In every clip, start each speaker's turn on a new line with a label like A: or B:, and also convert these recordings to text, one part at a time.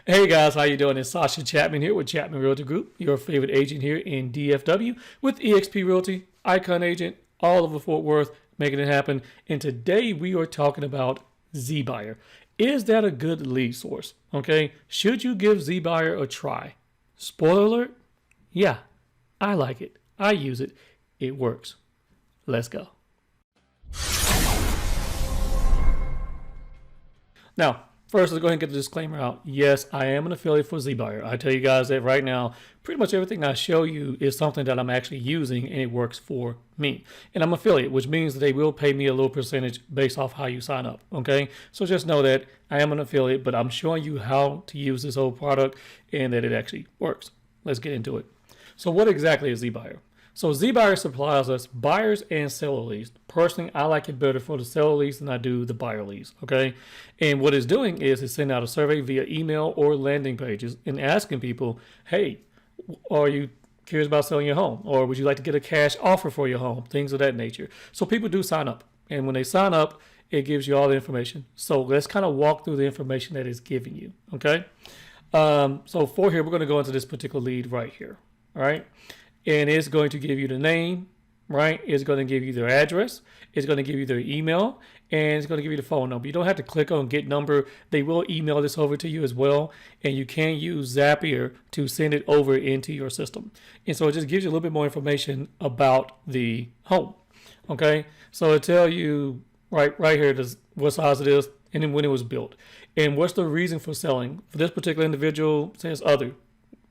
A: Hey guys, how you doing? It's Sasha Chatman here with Chatman Realty Group, your favorite agent here in DFW with eXp Realty, Icon Agent, all over Fort Worth, making it happen. And today we are talking about Zbuyer. Is that a good lead source? Okay, should you give Zbuyer a try? Spoiler alert, yeah, I like it. I use it. It works. Let's go. Now, first, let's go ahead and get the disclaimer out. Yes, I am an affiliate for Zbuyer. I tell you guys that right now, pretty much everything I show you is something that I'm actually using and it works for me. And I'm an affiliate, which means that they will pay me a little percentage based off how you sign up, okay? So just know that I am an affiliate, but I'm showing you how to use this whole product and that it actually works. Let's get into it. So what exactly is Zbuyer? So Zbuyer supplies us buyers and seller leads. Personally, I like it better for the seller leads than I do the buyer leads, okay? And what it's doing is it's sending out a survey via email or landing pages and asking people, hey, are you curious about selling your home? Or would you like to get a cash offer for your home? Things of that nature. So people do sign up. And when they sign up, it gives you all the information. So let's kind of walk through the information that it's giving you, okay? So for here, we're going to go into this particular lead right here, all right? And it's going to give you the name, right? It's going to give you their address. It's going to give you their email, and it's going to give you the phone number. You don't have to click on get number. They will email this over to you as well, and you can use Zapier to send it over into your system. And so it just gives you a little bit more information about the home, okay? So it tell you right here what size it is, and then when it was built, and what's the reason for selling. For this particular individual, it says other.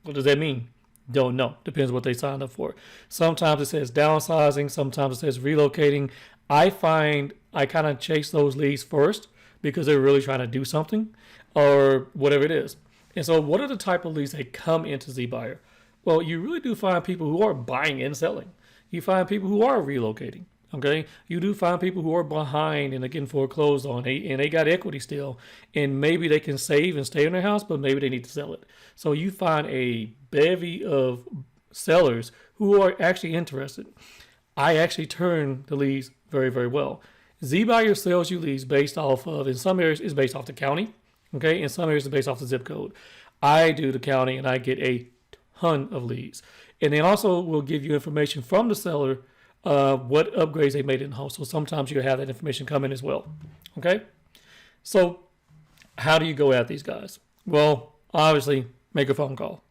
A: What does that mean? Don't know. Depends what they signed up for. Sometimes it says downsizing. Sometimes it says relocating. I find I kind of chase those leads first because they're really trying to do something or whatever it is. And so what are the type of leads that come into Zbuyer? Well, you really do find people who are buying and selling. You find people who are relocating. Okay, you do find people who are behind and they're getting foreclosed on, and they got equity still, and maybe they can save and stay in their house, but maybe they need to sell it. So you find a bevy of sellers who are actually interested. I actually turn the leads very, very well. Zbuyer sells you leads based off of, in some areas, it's based off the county. Okay, in some areas, it's based off the zip code. I do the county, and I get a ton of leads. And they also will give you information from the seller what upgrades they made in the home. So sometimes you have that information come in as well. Okay. So how do you go at these guys? Well, obviously make a phone call.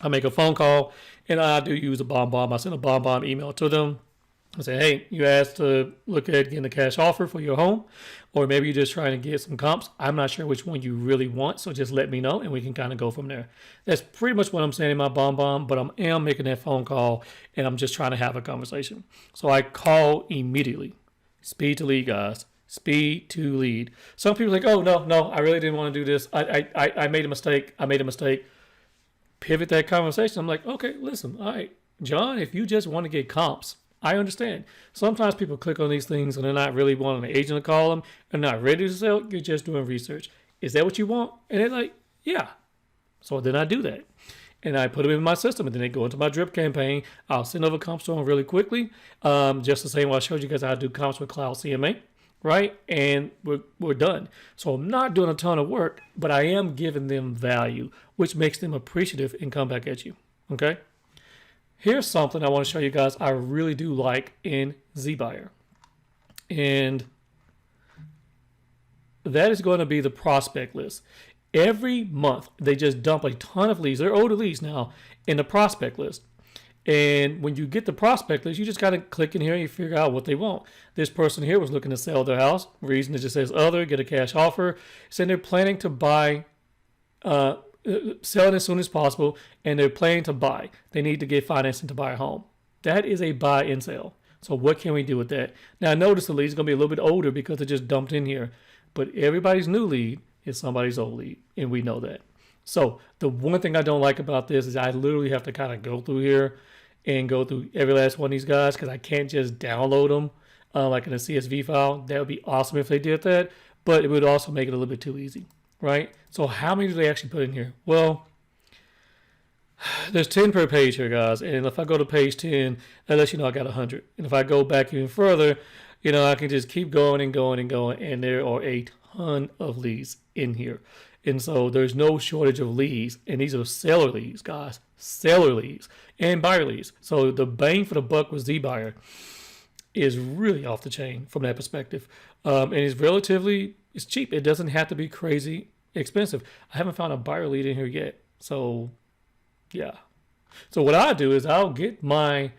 A: I make a phone call and I do use a BombBomb. I send a BombBomb email to them. I say, hey, you asked to look at getting a cash offer for your home, or maybe you're just trying to get some comps. I'm not sure which one you really want, so just let me know and we can kind of go from there. That's pretty much what I'm saying in my BombBomb, but I am making that phone call and I'm just trying to have a conversation. So I call immediately. Speed to lead, guys. Speed to lead. Some people are like, oh, no, I really didn't want to do this. I made a mistake. Pivot that conversation. I'm like, okay, listen, all right, John, if you just want to get comps, I understand. Sometimes people click on these things and they're not really wanting an agent to call them. They're not ready to sell. You're just doing research. Is that what you want? And they're like, yeah. So then I do that. And I put them in my system and then they go into my drip campaign. I'll send over comps to them really quickly. Just the same way I showed you guys how to do comps with Cloud CMA. Right? And we're done. So I'm not doing a ton of work, but I am giving them value, which makes them appreciative and come back at you. Okay? Here's something I want to show you guys I really do like in Zbuyer. And that is going to be the prospect list. Every month, they just dump a ton of leads. They're older leads now in the prospect list. And when you get the prospect list, you just got to click in here and you figure out what they want. This person here was looking to sell their house. Reason it just says other, get a cash offer. So they're planning to buy, sell it as soon as possible, and they're planning to buy. They need to get financing to buy a home. That is a buy and sell. So what can we do with that? Now, notice the lead is going to be a little bit older because it just dumped in here. But everybody's new lead is somebody's old lead, and we know that. So the one thing I don't like about this is I literally have to kind of go through here and go through every last one of these guys because I can't just download them like in a CSV file. That would be awesome if they did that, but it would also make it a little bit too easy, right? So how many do they actually put in here? Well, there's 10 per page here, guys. And if I go to page 10, that lets you know I got 100. And if I go back even further, I can just keep going and going and going. And there are a ton of leads in here. And so there's no shortage of leads. And these are seller leads, guys. Seller leads and buyer leads. So the bang for the buck with Zbuyer is really off the chain from that perspective. And it's cheap. It doesn't have to be crazy expensive. I haven't found a buyer lead in here yet. So yeah. So what I do is I'll get my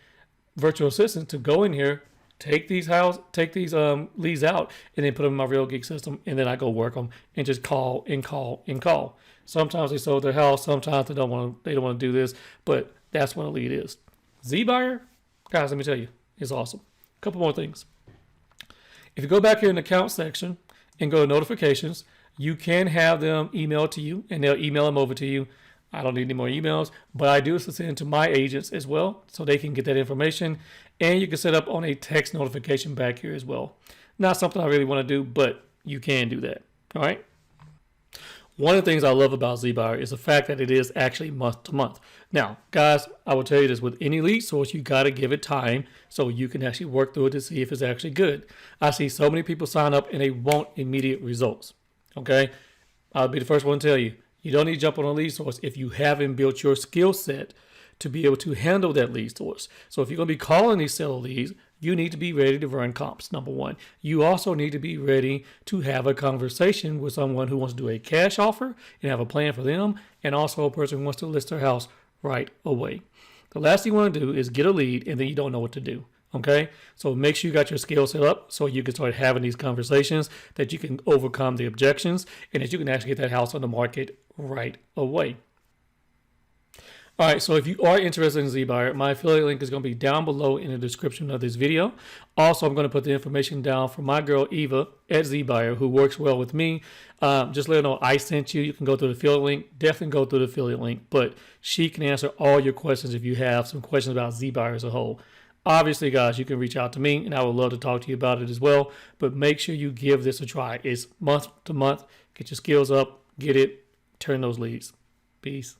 A: virtual assistant to go in here, take these leads out, and then put them in my Real Geeks system, and then I go work them and just call and call and call. Sometimes they sold their house, sometimes they don't want to do this, but that's what a lead is. Zbuyer, guys, let me tell you, is awesome. A couple more things. If you go back here in the account section and go to notifications, you can have them email to you, and they'll email them over to you. I don't need any more emails, but I do send to my agents as well, so they can get that information. And you can set up on a text notification back here as well. Not something I really want to do, but you can do that. All right. One of the things I love about Zbuyer is the fact that it is actually month to month. Now, guys, I will tell you this, with any lead source, you got to give it time so you can actually work through it to see if it's actually good. I see so many people sign up and they want immediate results. Okay. I'll be the first one to tell you, you don't need to jump on a lead source if you haven't built your skill set to be able to handle that lead source. So if you're going to be calling these seller leads, you need to be ready to run comps, number one. You also need to be ready to have a conversation with someone who wants to do a cash offer and have a plan for them, and also a person who wants to list their house right away. The last thing you want to do is get a lead and then you don't know what to do. Okay, so make sure you got your skill set up so you can start having these conversations, that you can overcome the objections, and that you can actually get that house on the market right away. All right, so if you are interested in Zbuyer, my affiliate link is going to be down below in the description of this video. Also, I'm going to put the information down for my girl Eva at Zbuyer, who works well with me. Just let her know I sent you. You can go through the affiliate link. Definitely go through the affiliate link, but she can answer all your questions if you have some questions about Zbuyer as a whole. Obviously, guys, you can reach out to me, and I would love to talk to you about it as well. But make sure you give this a try. It's month to month. Get your skills up. Get it. Turn those leads. Peace.